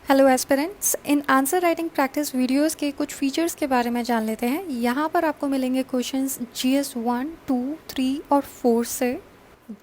Hello aspirants, in answer writing practice videos के कुछ features के बारे में जान लेते हैं। यहाँ पर आपको मिलेंगे क्वेश्चंस जीएस 1, 2, 3 और 4 से,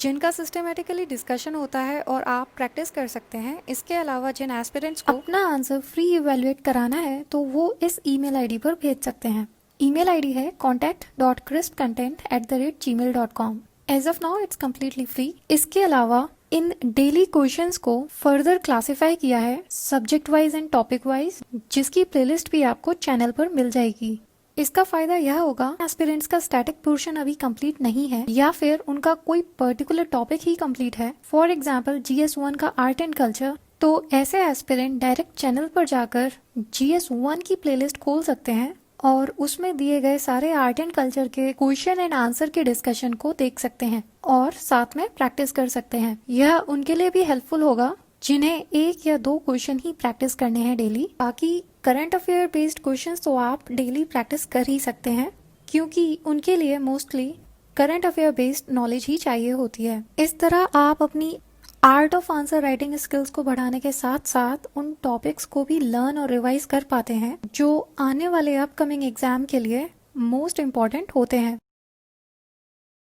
जिनका सिस्टमेटिकली डिस्कशन होता है और आप प्रैक्टिस कर सकते हैं। इसके अलावा जिन एस्पिरेंट्स को अपना आंसर फ्री इवेल्युएट कराना है तो वो इस ईमेल आईडी पर भेज सकते हैं। ईमेल आईडी है contact.crispcontent@gmail.com। As of now it's completely free. इसके अलावा इन डेली क्वेश्चंस को फर्दर क्लासिफाई किया है subject wise and topic wise, जिसकी प्लेलिस्ट भी आपको चैनल पर मिल जाएगी। इसका फायदा यह होगा, एस्पिरेंट्स का स्टैटिक पोर्शन अभी कंप्लीट नहीं है या फिर उनका कोई पर्टिकुलर टॉपिक ही कंप्लीट है, फॉर एग्जांपल GS1 का आर्ट एंड कल्चर, तो ऐसे एस्पिरेंट डायरेक्ट चैनल पर जाकर GS1 की प्लेलिस्ट खोल सकते हैं और उसमें दिए गए सारे आर्ट एंड कल्चर के क्वेश्चन एंड आंसर के डिस्कशन को देख सकते हैं और साथ में प्रैक्टिस कर सकते हैं। यह उनके लिए भी हेल्पफुल होगा जिन्हें 1 या 2 क्वेश्चन ही प्रैक्टिस करने हैं डेली। बाकी करंट अफेयर बेस्ड क्वेश्चंस तो आप डेली प्रैक्टिस कर ही सकते हैं, क्योंकि उनके लिए mostly current affair based knowledge ही चाहिए होती है। इस तरह आप अपनी art of answer writing skills को बढ़ाने के साथ साथ उन टॉपिक्स को भी लर्न और रिवाइज कर पाते हैं जो आने वाले अपकमिंग एग्जाम के लिए मोस्ट इम्पॉर्टेंट होते हैं।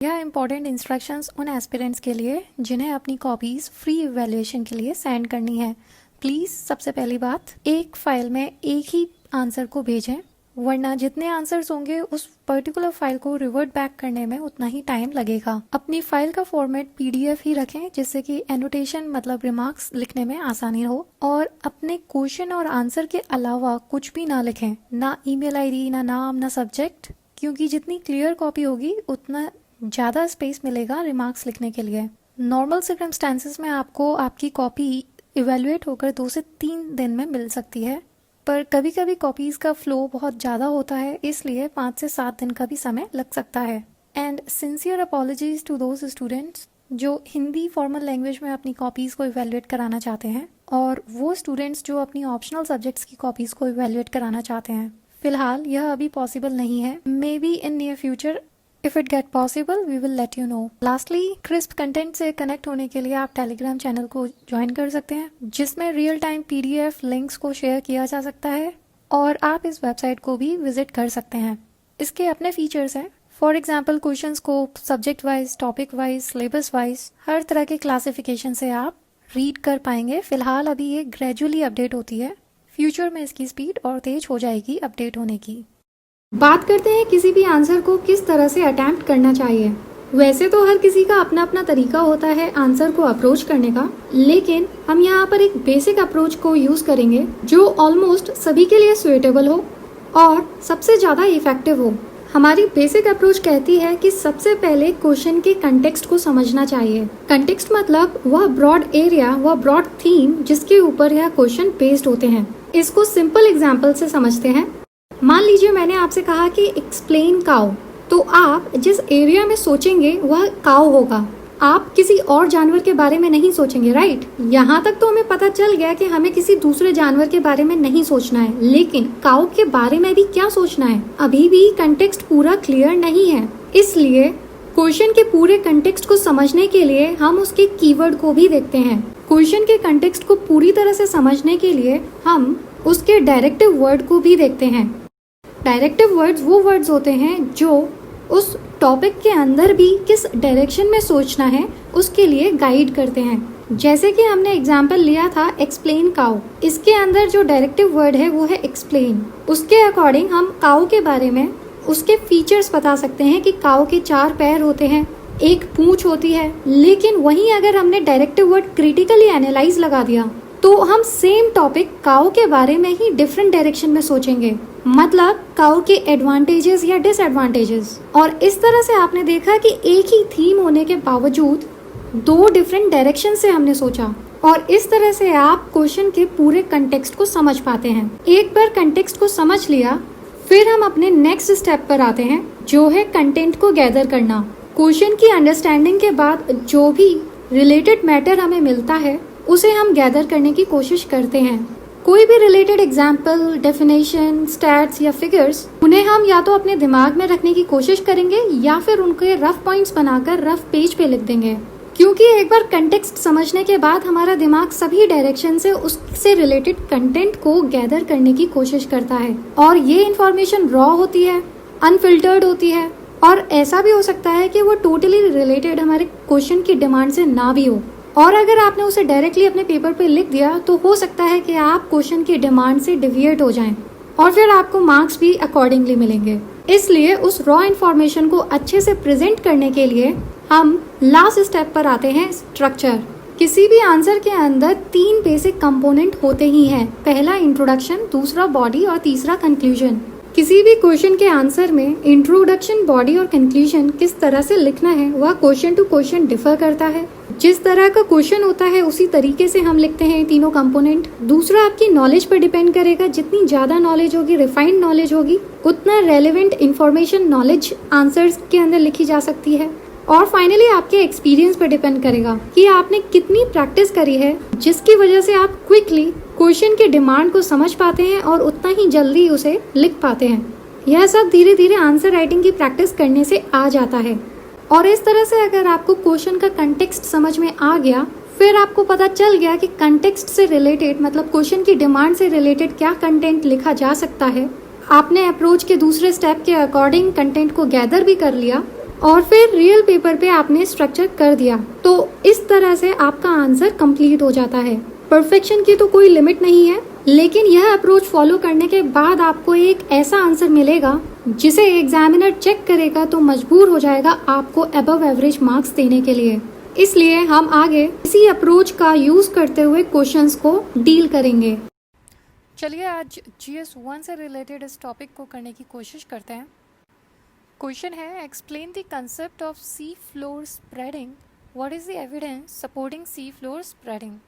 यह इम्पॉर्टेंट इंस्ट्रक्शंस उन एस्पिरेंट्स के लिए जिन्हें अपनी कॉपीज फ्री इवैल्यूएशन के लिए सेंड करनी है। प्लीज सबसे पहली बात, एक फाइल में एक ही आंसर को भेजें, वरना जितने आंसर्स होंगे उस पर्टिकुलर फाइल को रिवर्ट बैक करने में उतना ही टाइम लगेगा। अपनी फाइल का फॉर्मेट PDF ही रखें, जिससे कि एनोटेशन मतलब रिमार्क्स लिखने में आसानी हो, और अपने क्वेश्चन और आंसर के अलावा कुछ भी ना लिखें, ना ईमेल आईडी, ना नाम, ना सब्जेक्ट, क्योंकि जितनी क्लियर कॉपी होगी उतना ज्यादा स्पेस मिलेगा रिमार्क्स लिखने के लिए। नॉर्मल सर्कमस्टेंसेस में आपको आपकी कॉपी इवेल्युएट होकर 2 से 3 दिन में मिल सकती है, पर कभी कभी कॉपीज का फ्लो बहुत ज़्यादा होता है, इसलिए 5 से 7 दिन का भी समय लग सकता है। And sincere apologies to those students जो हिंदी फॉर्मल लैंग्वेज में अपनी कॉपीज को इवेल्युएट कराना चाहते हैं, और वो स्टूडेंट्स जो अपनी ऑप्शनल सब्जेक्ट्स की कॉपीज को इवेल्युएट कराना चाहते हैं। फिलहाल यह अभी पॉसिबल नहीं है, may be in near future If it get possible, we will let you know. Lastly, crisp content से कनेक्ट होने के लिए आप टेलीग्राम चैनल को ज्वाइन कर सकते हैं, जिसमें रियल टाइम PDF लिंक्स को शेयर किया जा सकता है, और आप इस वेबसाइट को भी विजिट कर सकते हैं। इसके अपने फीचर्स हैं, फॉर एग्जाम्पल क्वेश्चंस को subject wise, topic wise, syllabus wise हर तरह के क्लासिफिकेशन से आप रीड कर पाएंगे। फिलहाल अभी ये ग्रेजुअली अपडेट होती है, फ्यूचर में इसकी स्पीड और तेज हो जाएगी अपडेट होने की। बात करते हैं किसी भी आंसर को किस तरह से अटेम्प्ट करना चाहिए। वैसे तो हर किसी का अपना अपना तरीका होता है आंसर को अप्रोच करने का, लेकिन हम यहाँ पर एक बेसिक अप्रोच को यूज करेंगे जो ऑलमोस्ट सभी के लिए सुइटेबल हो और सबसे ज्यादा इफेक्टिव हो। हमारी बेसिक अप्रोच कहती है कि सबसे पहले क्वेश्चन के कंटेक्स्ट को समझना चाहिए। कंटेक्स्ट मतलब वह ब्रॉड एरिया, वह ब्रॉड थीम जिसके ऊपर यह क्वेश्चन बेस्ड होते हैं। इसको सिंपल एग्जाम्पल से समझते हैं। मान लीजिए मैंने आपसे कहा कि एक्सप्लेन काउ, तो आप जिस एरिया में सोचेंगे वह काउ होगा। आप किसी और जानवर के बारे में नहीं सोचेंगे, राइट? यहाँ तक तो हमें पता चल गया कि हमें किसी दूसरे जानवर के बारे में नहीं सोचना है, लेकिन काउ के बारे में भी क्या सोचना है, अभी भी कंटेक्स्ट पूरा क्लियर नहीं है। इसलिए क्वेश्चन के पूरे कंटेक्स्ट को समझने के लिए हम उसके कीवर्ड को भी देखते हैं। क्वेश्चन के कंटेक्स्ट को पूरी तरह से समझने के लिए हम उसके डायरेक्टिव वर्ड को भी देखते हैं। डायरेक्टिव वर्ड्स वो वर्ड्स होते हैं जो उस टॉपिक के अंदर भी किस डायरेक्शन में सोचना है उसके लिए गाइड करते हैं। जैसे कि हमने एग्जाम्पल लिया था एक्सप्लेन काउ, इसके अंदर जो डायरेक्टिव वर्ड है वो है एक्सप्लेन। उसके अकॉर्डिंग हम काउ के बारे में उसके फीचर्स बता सकते हैं कि काउ के 4 पैर होते हैं, 1 पूंछ होती है। लेकिन वहीं अगर हमने डायरेक्टिव वर्ड क्रिटिकली एनालाइज लगा दिया तो हम सेम टॉपिक काउ के बारे में ही डिफरेंट डायरेक्शन में सोचेंगे, मतलब काउ के एडवांटेजेस या डिसएडवांटेजेस। और इस तरह से आपने देखा कि एक ही थीम होने के बावजूद 2 डिफरेंट डायरेक्शन से हमने सोचा, और इस तरह से आप क्वेश्चन के पूरे कंटेक्स्ट को समझ पाते हैं। एक बार कंटेक्स्ट को समझ लिया, फिर हम अपने नेक्स्ट स्टेप पर आते हैं, जो है कंटेंट को गैदर करना। क्वेश्चन की अंडरस्टैंडिंग के बाद जो भी रिलेटेड मैटर हमें मिलता है उसे हम गैदर करने की कोशिश करते हैं। कोई भी रिलेटेड एग्जाम्पल, डेफिनेशन, स्टैट्स या फिगर्स, उन्हें हम या तो अपने दिमाग में रखने की कोशिश करेंगे या फिर उनके रफ पॉइंट्स बनाकर रफ पेज पे लिख देंगे। क्योंकि एक बार कंटेक्स्ट समझने के बाद हमारा दिमाग सभी डायरेक्शन से उससे रिलेटेड कंटेंट को गैदर करने की कोशिश करता है और ये इन्फॉर्मेशन रॉ होती है, अनफिल्टर्ड होती है और ऐसा भी हो सकता है कि वो टोटली रिलेटेड हमारे क्वेश्चन की डिमांड से ना भी हो। और अगर आपने उसे डायरेक्टली अपने पेपर पे लिख दिया तो हो सकता है कि आप क्वेश्चन की डिमांड से डिविएट हो जाएं और फिर आपको मार्क्स भी अकॉर्डिंगली मिलेंगे। इसलिए उस रॉ इन्फॉर्मेशन को अच्छे से प्रेजेंट करने के लिए हम लास्ट स्टेप पर आते हैं, स्ट्रक्चर। किसी भी आंसर के अंदर 3 बेसिक कंपोनेंट होते ही हैं। पहला इंट्रोडक्शन, दूसरा बॉडी और तीसरा कंक्लूजन। किसी भी क्वेश्चन के आंसर में इंट्रोडक्शन, बॉडी और कंक्लूजन किस तरह से लिखना है वह क्वेश्चन टू क्वेश्चन डिफर करता है। जिस तरह का क्वेश्चन होता है उसी तरीके से हम लिखते हैं तीनों कंपोनेंट। दूसरा आपकी नॉलेज पर डिपेंड करेगा। जितनी ज्यादा नॉलेज होगी, रिफाइंड नॉलेज होगी, उतना रेलेवेंट इंफॉर्मेशन नॉलेज आंसर्स के अंदर लिखी जा सकती है। और फाइनली आपके एक्सपीरियंस पर डिपेंड करेगा कि आपने कितनी प्रैक्टिस करी है, जिसकी वजह से आप क्विकली क्वेश्चन के डिमांड को समझ पाते हैं और उतना ही जल्दी उसे लिख पाते हैं। यह सब धीरे धीरे आंसर राइटिंग की प्रैक्टिस करने से आ जाता है। और इस तरह से अगर आपको क्वेश्चन का कंटेक्स्ट समझ में आ गया, फिर आपको पता चल गया कि कंटेक्स्ट से रिलेटेड मतलब क्वेश्चन की डिमांड से रिलेटेड क्या कंटेंट लिखा जा सकता है, आपने अप्रोच के दूसरे स्टेप के अकॉर्डिंग कंटेंट को गैदर भी कर लिया और फिर रियल पेपर पे आपने स्ट्रक्चर कर दिया, तो इस तरह से आपका आंसर कंप्लीट हो जाता है। परफेक्शन की तो कोई लिमिट नहीं है, लेकिन यह अप्रोच फॉलो करने के बाद आपको एक ऐसा आंसर मिलेगा जिसे एग्जामिनर चेक करेगा तो मजबूर हो जाएगा आपको अबव एवरेज मार्क्स देने के लिए। इसलिए हम आगे इसी अप्रोच का यूज करते हुए क्वेश्चंस को डील करेंगे। चलिए आज GS 1 से रिलेटेड इस टॉपिक को करने की कोशिश करते हैं। क्वेश्चन है, explain the concept of sea floor spreading, what is the evidence supporting sea floor spreading.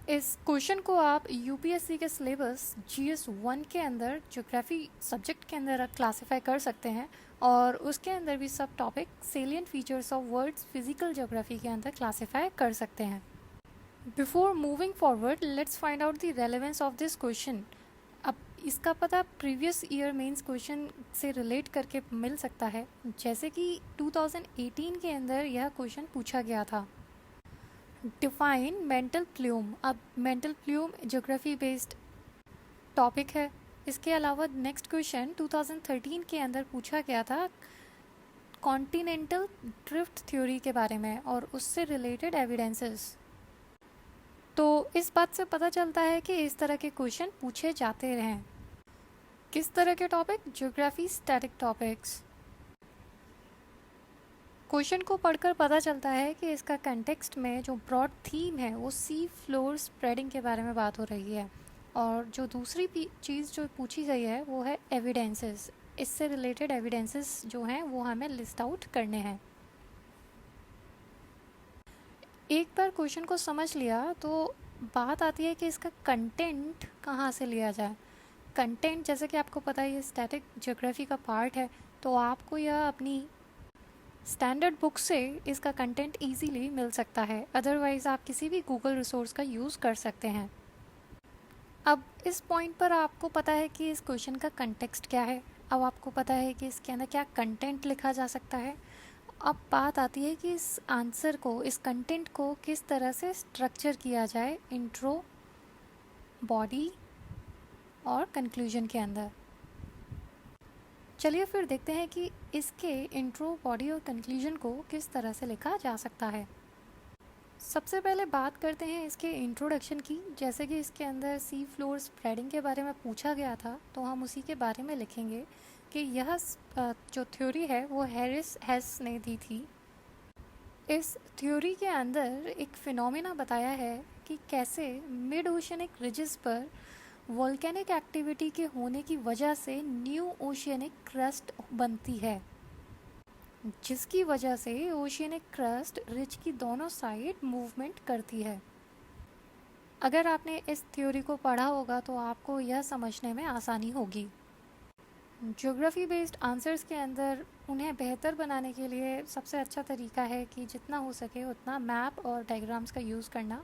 इस क्वेश्चन को आप यूपीएससी के सिलेबस GS 1 के अंदर ज्योग्राफी सब्जेक्ट के अंदर क्लासिफाई कर सकते हैं और उसके अंदर भी सब topic salient features of words physical geography के अंदर क्लासिफाई कर सकते हैं। Before moving forward let's find out the relevance of this question. अब इसका पता प्रीवियस ईयर मेंस क्वेश्चन से रिलेट करके मिल सकता है, जैसे कि 2018 के अंदर यह क्वेश्चन पूछा गया था। Define mantle plume. अब mantle plume geography based topic है। इसके अलावा नेक्स्ट क्वेश्चन 2013 के अंदर पूछा गया था कॉन्टिनेंटल ड्रिफ्ट थ्योरी के बारे में और उससे रिलेटेड एविडेंसेस। तो इस बात से पता चलता है कि इस तरह के क्वेश्चन पूछे जाते रहें। किस तरह के topic? Geography static topics. Question को पढ़कर पता चलता है कि इसका कंटेक्स्ट में जो ब्रॉड थीम है वो सी फ्लोर स्प्रेडिंग के बारे में बात हो रही है और जो दूसरी चीज़ जो पूछी गई है वो है एविडेंसेस। इससे रिलेटेड एविडेंसेस जो हैं वो हमें लिस्ट आउट करने हैं। एक बार क्वेश्चन को समझ लिया तो बात आती है कि इसका कंटेंट कहाँ से लिया जाए। कंटेंट जैसे कि आपको पता है ये स्टैटिक ज्योग्राफी का पार्ट है, तो आपको यह अपनी स्टैंडर्ड बुक से इसका कंटेंट इजीली मिल सकता है। अदरवाइज़ आप किसी भी गूगल रिसोर्स का यूज़ कर सकते हैं। अब इस पॉइंट पर आपको पता है कि इस क्वेश्चन का कंटेक्स्ट क्या है। अब आपको पता है कि इसके अंदर क्या कंटेंट लिखा जा सकता है। अब बात आती है कि इस आंसर को, इस कंटेंट को किस तरह से स्ट्रक्चर किया जाए इंट्रो, बॉडी और कंक्लूजन के अंदर। चलिए फिर देखते हैं कि इसके इंट्रो, बॉडी और कंक्लूजन को किस तरह से लिखा जा सकता है। सबसे पहले बात करते हैं इसके इंट्रोडक्शन की। जैसे कि इसके अंदर सी फ्लोर स्प्रेडिंग के बारे में पूछा गया था, तो हम उसी के बारे में लिखेंगे कि यह जो थ्योरी है वो हैरिस हेस ने दी थी। इस थ्योरी के अंदर एक फिनोमेना बताया है कि कैसे मिड ओशियनिक रिजेस पर वोल्केनिक एक्टिविटी के होने की वजह से न्यू ओशियनिक क्रस्ट बनती है, जिसकी वजह से ओशियनिक क्रस्ट रिज की दोनों साइड मूवमेंट करती है। अगर आपने इस थ्योरी को पढ़ा होगा तो आपको यह समझने में आसानी होगी। ज्योग्राफी बेस्ड आंसर्स के अंदर उन्हें बेहतर बनाने के लिए सबसे अच्छा तरीका है कि जितना हो सके उतना मैप और डायग्राम्स का यूज़ करना।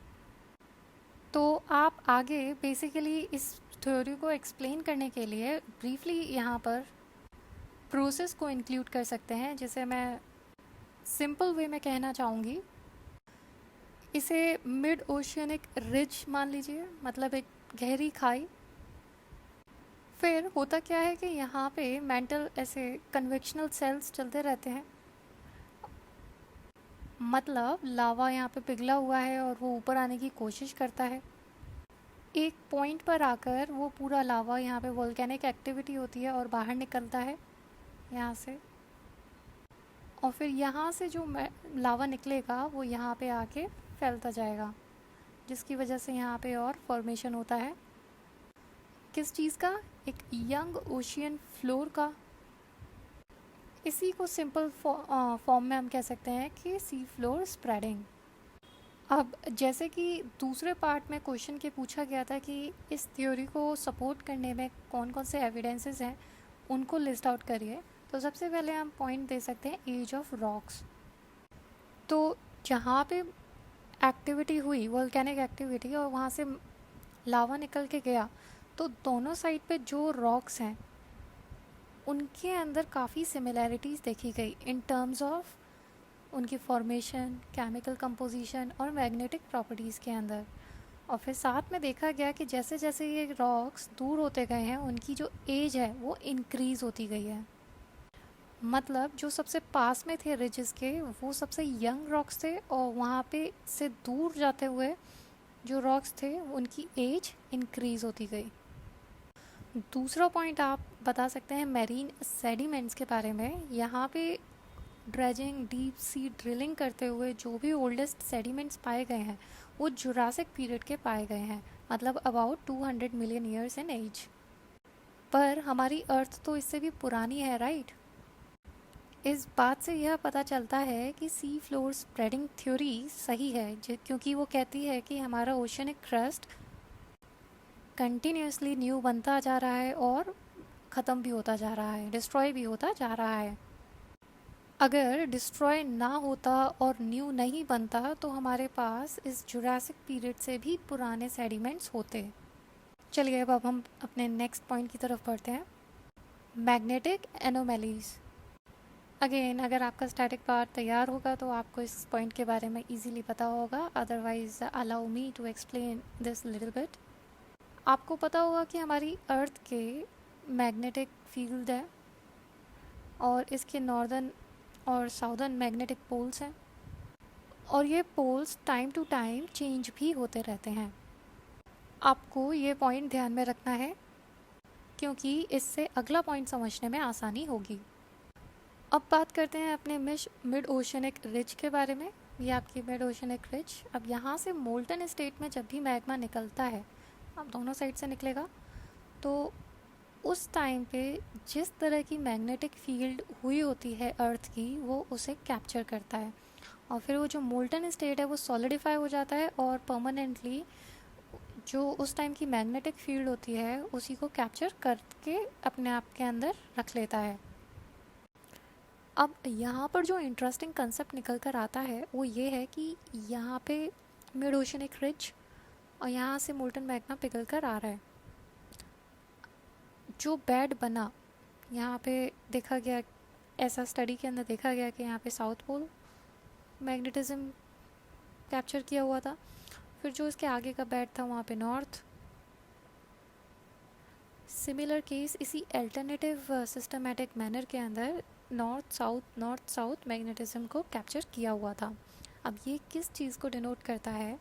तो आप आगे बेसिकली इस थ्योरी को एक्सप्लेन करने के लिए ब्रीफली यहाँ पर प्रोसेस को इंक्लूड कर सकते हैं, जिसे मैं सिंपल वे में कहना चाहूँगी इसे मिड ओशियनिक रिज मान लीजिए, मतलब एक गहरी खाई। फिर होता क्या है कि यहाँ पे मेंटल ऐसे कन्वेक्शनल सेल्स चलते रहते हैं, मतलब लावा यहाँ पे पिघला हुआ है और वो ऊपर आने की कोशिश करता है। एक पॉइंट पर आकर वो पूरा लावा, यहाँ पे वोल्केनिक एक्टिविटी होती है और बाहर निकलता है यहाँ से, और फिर यहाँ से जो लावा निकलेगा वो यहाँ पे आके फैलता जाएगा, जिसकी वजह से यहाँ पे और फॉर्मेशन होता है किस चीज़ का, एक यंग ओशियन फ्लोर का। इसी को सिंपल फॉर्म में हम कह सकते हैं कि सी फ्लोर स्प्रेडिंग। अब जैसे कि दूसरे पार्ट में क्वेश्चन के पूछा गया था कि इस थ्योरी को सपोर्ट करने में कौन कौन से एविडेंसेस हैं, उनको लिस्ट आउट करिए। तो सबसे पहले हम पॉइंट दे सकते हैं एज ऑफ रॉक्स। तो जहाँ पे एक्टिविटी हुई, वोल्केनिक एक्टिविटी, और वहाँ से लावा निकल के गया, तो दोनों साइड पे जो रॉक्स हैं उनके अंदर काफ़ी सिमिलैरिटीज़ देखी गई इन टर्म्स ऑफ उनकी फॉर्मेशन, केमिकल कंपोजिशन और मैग्नेटिक प्रॉपर्टीज़ के अंदर। और फिर साथ में देखा गया कि जैसे जैसे ये रॉक्स दूर होते गए हैं, उनकी जो एज है वो इंक्रीज़ होती गई है। मतलब जो सबसे पास में थे रिजेस के, वो सबसे यंग रॉक्स थे, और वहाँ पे से दूर जाते हुए जो रॉक्स थे उनकी एज इंक्रीज़ होती गई। दूसरा पॉइंट आप बता सकते हैं मैरीन सेडिमेंट्स के बारे में। यहाँ पे ड्रेजिंग, डीप सी ड्रिलिंग करते हुए जो भी ओल्डेस्ट सेडिमेंट्स पाए गए हैं वो जुरासिक पीरियड के पाए गए हैं, मतलब about 200 million years in age. पर हमारी अर्थ तो इससे भी पुरानी है, राइट? इस बात से यह पता चलता है कि सी फ्लोर स्प्रेडिंग थ्योरी सही है, क्योंकि वो कहती है कि हमारा ओशनिक क्रस्ट कंटिन्यूसली न्यू बनता जा रहा है और ख़त्म भी होता जा रहा है, डिस्ट्रॉय भी होता जा रहा है। अगर डिस्ट्रॉय ना होता और न्यू नहीं बनता तो हमारे पास इस जुरासिक पीरियड से भी पुराने सेडिमेंट्स होते। चलिए अब हम अपने नेक्स्ट पॉइंट की तरफ बढ़ते हैं, मैग्नेटिक एनोमैलीज। अगेन अगर आपका स्टैटिक पार्ट तैयार होगा तो आपको इस पॉइंट के बारे में इजीली पता होगा, otherwise allow me to explain this little bit. आपको पता होगा कि हमारी अर्थ के मैग्नेटिक फील्ड है और इसके नॉर्दर्न और साउदर्न मैग्नेटिक पोल्स हैं, और ये poles time to time change भी होते रहते हैं। आपको ये पॉइंट ध्यान में रखना है क्योंकि इससे अगला पॉइंट समझने में आसानी होगी। अब बात करते हैं अपने मिड ओशनिक रिज के बारे में। ये आपकी मिड ओशनिक रिज। अब यहाँ से मोल्टन स्टेट में जब भी मैग्मा निकलता है, अब दोनों साइड से निकलेगा, तो उस टाइम पे जिस तरह की मैग्नेटिक फील्ड हुई होती है अर्थ की, वो उसे कैप्चर करता है, और फिर वो जो मोल्टन स्टेट है वो सॉलिडिफाई हो जाता है और परमानेंटली जो उस टाइम की मैग्नेटिक फील्ड होती है उसी को कैप्चर करके अपने आप के अंदर रख लेता है। अब यहाँ पर जो इंटरेस्टिंग कंसेप्ट निकल कर आता है वो ये है कि यहाँ पे मिड ओशनिक रिज और यहाँ से मोल्टन मैग्मा पिघल कर आ रहा है। जो बेड बना, यहाँ पे देखा गया, ऐसा स्टडी के अंदर देखा गया कि यहाँ पे साउथ पोल मैग्नेटिज्म कैप्चर किया हुआ था, फिर जो इसके आगे का बेड था वहाँ पे नॉर्थ। सिमिलर केस इसी अल्टरनेटिव सिस्टमैटिक मैनर के अंदर नॉर्थ साउथ मैग्नेटिज्म को कैप्चर किया हुआ था। अब ये किस चीज़ को डिनोट करता है?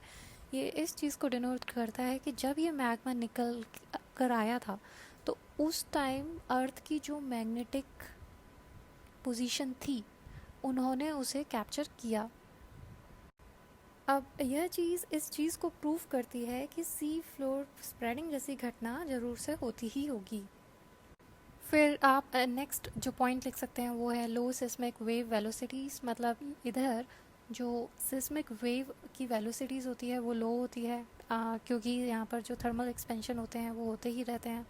ये इस चीज़ को डिनोट करता है कि जब ये मैग्मा निकल कर आया था तो उस टाइम अर्थ की जो मैग्नेटिक पोजीशन थी उन्होंने उसे कैप्चर किया। अब यह चीज़ इस चीज़ को प्रूव करती है कि सी फ्लोर स्प्रेडिंग जैसी घटना ज़रूर से होती ही होगी। फिर आप नेक्स्ट जो पॉइंट लिख सकते हैं वो है लो सिस्मिक वेव वेलोसिटीज़। मतलब इधर जो सिस्मिक वेव की वेलोसिटीज़ होती है वो लो होती है, क्योंकि यहाँ पर जो थर्मल एक्सपेंशन होते हैं वो होते ही रहते हैं।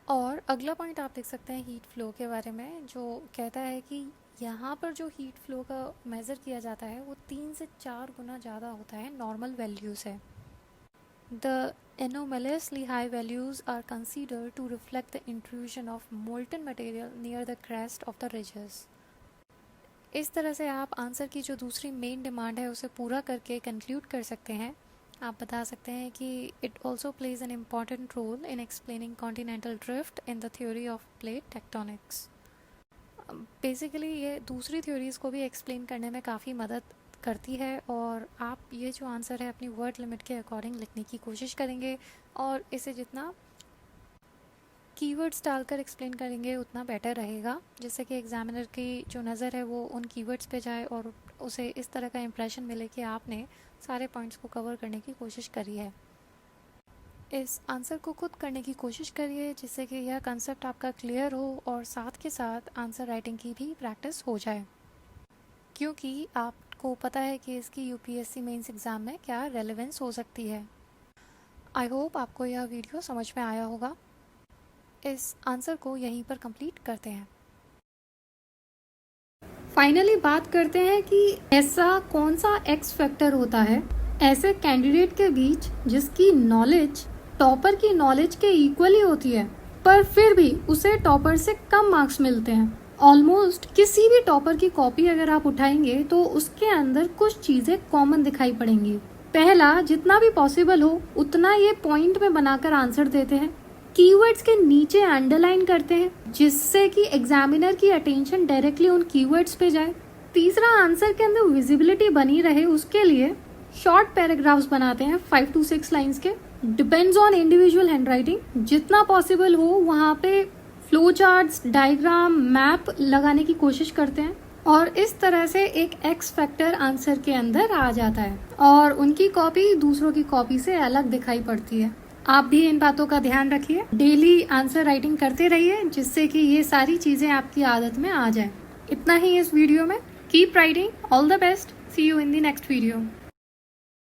और अगला पॉइंट आप देख सकते हैं हीट फ्लो के बारे में, जो कहता है कि यहाँ पर जो हीट फ्लो का मेज़र किया जाता है वो 3 से 4 गुना ज़्यादा होता है नॉर्मल वैल्यू से। The anomalously high values are considered to reflect the intrusion of molten material near the crest of the ridges. इस तरह से आप आंसर की जो दूसरी मेन डिमांड है उसे पूरा करके कंक्लूड कर सकते हैं। आप बता सकते हैं कि it also plays an important role in explaining continental drift in the theory of plate tectonics. Basically ये दूसरी थ्योरीज़ को भी एक्सप्लेन करने में काफ़ी मदद करती है, और आप ये जो आंसर है अपनी वर्ड लिमिट के अकॉर्डिंग लिखने की कोशिश करेंगे, और इसे जितना कीवर्ड्स डालकर एक्सप्लेन करेंगे उतना बेटर रहेगा, जिससे कि एग्जामिनर की जो नज़र है वो उन कीवर्ड्स पे जाए और उसे इस तरह का इम्प्रेशन मिले कि आपने सारे पॉइंट्स को कवर करने की कोशिश करी है। इस आंसर को खुद करने की कोशिश करिए, जिससे कि यह कंसेप्ट आपका क्लियर हो और साथ के साथ आंसर राइटिंग की भी प्रैक्टिस हो जाए, क्योंकि आपको पता है कि इसकी यूपीएससी मेंस एग्ज़ाम में क्या रेलेवेंस हो सकती है। आई होप आपको यह वीडियो समझ में आया होगा। इस आंसर को यहीं पर कंप्लीट करते हैं। फाइनली बात करते हैं कि ऐसा कौन सा एक्स फैक्टर होता है ऐसे कैंडिडेट के बीच जिसकी नॉलेज टॉपर की नॉलेज के इक्वली होती है, पर फिर भी उसे टॉपर से कम मार्क्स मिलते हैं। ऑलमोस्ट किसी भी टॉपर की कॉपी अगर आप उठाएंगे तो उसके अंदर कुछ चीजें कॉमन दिखाई पड़ेंगी। पहला, जितना भी पॉसिबल हो उतना ये पॉइंट में बनाकर आंसर देते हैं, कीवर्ड्स के नीचे अंडरलाइन करते हैं जिससे कि एग्जामिनर की अटेंशन डायरेक्टली उन कीवर्ड्स पे जाए। तीसरा, आंसर के अंदर विजिबिलिटी बनी रहे उसके लिए शॉर्ट पैराग्राफ्स बनाते हैं 5 to 6 लाइंस के। डिपेंड्स ऑन इंडिविजुअल हैंडराइटिंग, जितना पॉसिबल हो वहाँ पे फ्लो चार्ट्स, डायग्राम, मैप लगाने की कोशिश करते हैं, और इस तरह से एक एक्स फैक्टर आंसर के अंदर आ जाता है और उनकी कॉपी दूसरों की कॉपी से अलग दिखाई पड़ती है। आप भी इन बातों का ध्यान रखिए, डेली आंसर राइटिंग करते रहिए, जिससे कि ये सारी चीजें आपकी आदत में आ जाए। इतना ही इस वीडियो में। Keep writing, all the best, see you in the next video.